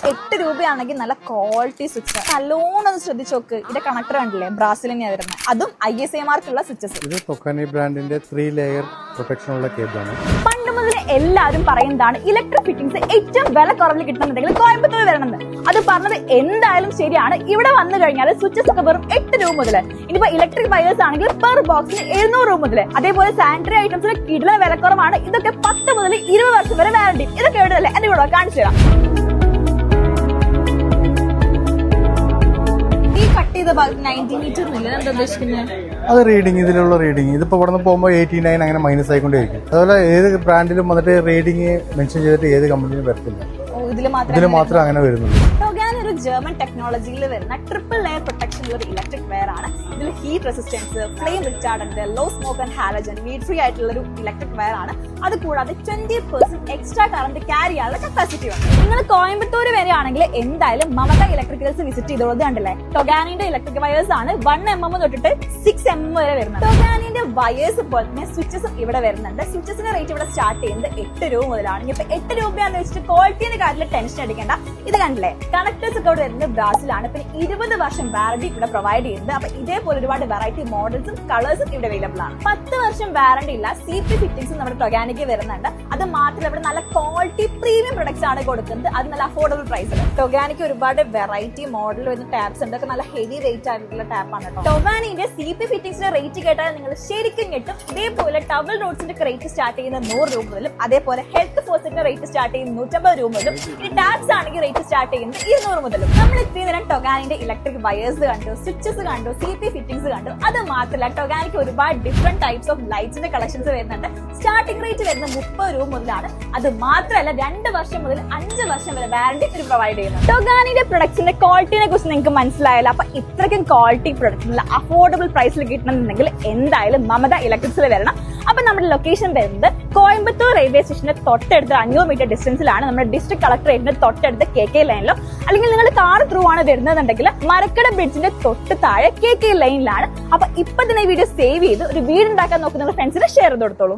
8 രൂപയാണെങ്കിൽ നല്ല quality switch. നല്ലോണം ശ്രദ്ധിച്ചു നോക്ക്. ഇതിന്റെ കണക്ടർ കണ്ടില്ലേ, ബ്രാസിൽ തന്നെയാണ് വരുന്നത്. അതും ISA-മാർക്കുള്ള സ്വിച്ചസ്. ഇത് ടൊക്കാനി ബ്രാൻഡിന്റെ 3 ലെയർ പ്രൊട്ടക്ഷൻ ഉള്ള കേബിളാണ്. പണ്ട് മുതൽ എല്ലാവരും പറയുന്നതാണ് ഇലക്ട്രിക് ഫിറ്റിംഗ്സ് ഏറ്റവും വില കുറവിൽ കിട്ടണമെന്നുണ്ടെങ്കിൽ കോയമ്പത്തൂർ വരണമെന്ന്. അത് പറഞ്ഞത് എന്തായാലും ശരിയാണ്. ഇവിടെ വന്നു കഴിഞ്ഞാൽ സ്വിച്ചസ് ഒക്കെ വെറും 8 രൂപ മുതൽ. ഇനിയിപ്പോ ഇലക്ട്രിക് വയേഴ്സ് ആണെങ്കിൽ പെർ ബോക്സിന് 700 രൂപ മുതൽ. അതേപോലെ സാനിറ്ററി ഐറ്റംസിന് കിടിലൻ വിലക്കുറവാണ്. ഇതൊക്കെ 10 മുതൽ 20 വർഷം വരെ വാറണ്ടി. ഇതൊക്കെ എവിടെയല്ലേ എന്റെ കൂടെ കാണിച്ചു തരാം. ഈ കട്ട് ചെയ്ത ഭാഗത്ത് 90 മീറ്റർ എന്താ ഉദ്ദേശിക്കുന്നത്? അത് റീഡിങ്, ഇതിലുള്ള റീഡിങ്. ഇതിപ്പോ ഇവിടെ നിന്ന് പോകുമ്പോൾ 89 അങ്ങനെ മൈനസ് ആയിക്കൊണ്ടേയിരിക്കും. അതുപോലെ ഏത് ബ്രാൻഡിലും വന്നിട്ട് റീഡിങ് മെൻഷൻ ചെയ്തിട്ട് ഏത് കമ്പനിയിലും വരത്തില്ല. ഇതിൽ മാത്രമേ അങ്ങനെ വരുന്നുള്ളൂ. ടൊഗാനി ഒരു ജർമ്മൻ ടെക്നോളജിയിൽ വരുന്ന ട്രിപ്പിൾ ലെയർ പ്രൊട്ടക്ഷൻ ഉള്ള ഒരു ഇലക്ട്രിക് വെയർ ആണ്. ഇതിൽ heat resistance, flame retardant, low smoke and halogen, lead free ആയിട്ടുള്ള ഒരു ഇലക്ട്രിക് വെയർ ആണ്. അത് കൂടാതെ 20% എക്സ്ട്രാ കറന്റ് ക്യാരി ചെയ്യാനുള്ള കപ്പാസിറ്റി ഉണ്ട്. നിങ്ങൾ കോയമ്പത്തൂർ വരെയാണെങ്കിൽ എന്തായാലും മമത ഇലക്ട്രിക്കൽസ് വിസിറ്റ് ചെയ്തോളത് കണ്ടില്ലേ. ടൊഗാനിന്റെ ഇലക്ട്രിക് വയേഴ്സ് ആണ് 1mm തൊട്ടിട്ട് 6mm വരെ വരുന്നത്. ടൊഗാനിന്റെ വയേഴ്സ് പോലെ തന്നെ സ്വിച്ചസും ഇവിടെ വരുന്നുണ്ട്. സ്വിച്ചസിന്റെ റേറ്റ് ഇവിടെ സ്റ്റാർട്ട് ചെയ്യുന്നത് 8 രൂപ മുതലാണ്. ഇപ്പൊ 8 രൂപയാന്ന് വെച്ചിട്ട് ക്വാളിറ്റിന്റെ കാര്യത്തിൽ ടെൻഷൻ അടിക്കേണ്ട. ഇത് കണ്ടില്ലേ, കണക്ടേഴ്സ് ഒക്കെ ഇവിടെ വരുന്നത് ബ്രാസിലാണ്. പിന്നെ 20 വർഷം വാറണ്ടി ഇവിടെ പ്രൊവൈഡ് ചെയ്യുന്നത്. അപ്പൊ ഇതേപോലെ ഒരുപാട് വെറൈറ്റി മോഡൽസും കളേഴ്സും ഇവിടെ അവൈലബിൾ ആണ്. 10 വർഷം വാറണ്ടി ഇല്ല CP ഫിറ്റിംഗ്സും നമ്മുടെ ടൊഗാനിക്ക് വരുന്നുണ്ട്. അത് മാത്രമല്ല ഇവിടെ നല്ല ക്വാളിറ്റി പ്രീമിയം പ്രൊഡക്ട്സ് ആണ് കൊടുക്കുന്നത്. അത് നല്ല അഫോർഡബിൾ പ്രൈസിൽ. ടൊഗാനിക്ക് ഒരുപാട് വെറൈറ്റി മോഡൽ വരുന്ന ടാപ്സ് ഉണ്ട്. ഒക്കെ നല്ല ഹെവി വെയിറ്റ് ആയിട്ടുള്ള ടാപ്പാണ് കേട്ടോ. ടൊഗാനിന്റെ CP ഫിറ്റിംഗ്സിന്റെ റേറ്റ് കേട്ടാൽ നിങ്ങൾ ശരിക്കും ഞെട്ടും. ഇതേപോലെ ടവൽ റോഡ്സിന്റെ റേറ്റ് സ്റ്റാർട്ട് ചെയ്യുന്നത് 100 രൂപ മുതലും. അതേപോലെ ഹെൽത്ത് ഫോഴ്സിന്റെ റേറ്റ് സ്റ്റാർട്ട് ചെയ്യുന്നത് 150 രൂപ മുതലും. ഇനി ടാപ്സ് ആണെങ്കിൽ റേറ്റ് സ്റ്റാർട്ട് ചെയ്യുന്നത് 200 മുതലും. നമ്മൾ ഇത്രയും നേരം ടൊഗാനിന്റെ ഇലക്ട്രിക് വയേഴ്സ് കണ്ടു, സ്വിച്ചസ് കണ്ടു, CP ഫിറ്റിംഗ്സ് കണ്ടു. അത് മാത്രമല്ല ടൊഗാനിക്ക് ഒരുപാട് ഡിഫറെന്റ് ടൈപ്സ് ഓഫ് ലൈറ്റ്സിന്റെ കളക്ഷൻസ് വരുന്നുണ്ട്. സ്റ്റാർട്ടിംഗ് റേറ്റ് വരുന്നത് 30 രൂപ മുതലാണ്. അത് മാത്രമല്ല 2 വർഷം മുതൽ 5 വർഷം വരെ വാറണ്ടി ഇത് പ്രൊവൈഡ് ചെയ്യുന്നു. ടൊഗാനിന്റെ പ്രൊഡക്ട്സിന്റെ ക്വാളിറ്റിനെ കുറിച്ച് നിങ്ങൾക്ക് മനസ്സിലായല്ലോ. അപ്പൊ ഇത്രയ്ക്കും ക്വാളിറ്റി പ്രൊഡക്ട്സ് അഫോർഡബിൾ പ്രൈസിൽ കിട്ടണമെന്നുണ്ടെങ്കിൽ എന്തായാലും മമത ഇലക്ട്രിക്സിൽ വരണം. അപ്പൊ നമ്മുടെ ലൊക്കേഷൻ വരുന്നത് കോയമ്പത്തൂർ റെയിൽവേ സ്റ്റേഷന്റെ തൊട്ടടുത്ത് 500 മീറ്റർ ഡിസ്റ്റൻസിലാണ്. നമ്മുടെ ഡിസ്ട്രിക്ട് കളക്ടറേറ്റിന്റെ തൊട്ടടുത്ത് KK ലൈനിലോ, അല്ലെങ്കിൽ നിങ്ങൾ കാർ ത്രൂ ആണ് വരുന്നതെന്നുണ്ടെങ്കിൽ മരക്കട ബ്രിഡ്ജിന്റെ തൊട്ട് താഴെ KK ലൈനിലാണ്. അപ്പൊ ഇപ്പൊ തന്നെ ഈ വീഡിയോ സേവ് ചെയ്ത് ഒരു വീട് ഉണ്ടാക്കാൻ നോക്കുന്ന ഫ്രണ്ട്സിനെ ഷെയർ ചെയ്ത് കൊടുത്തോളൂ.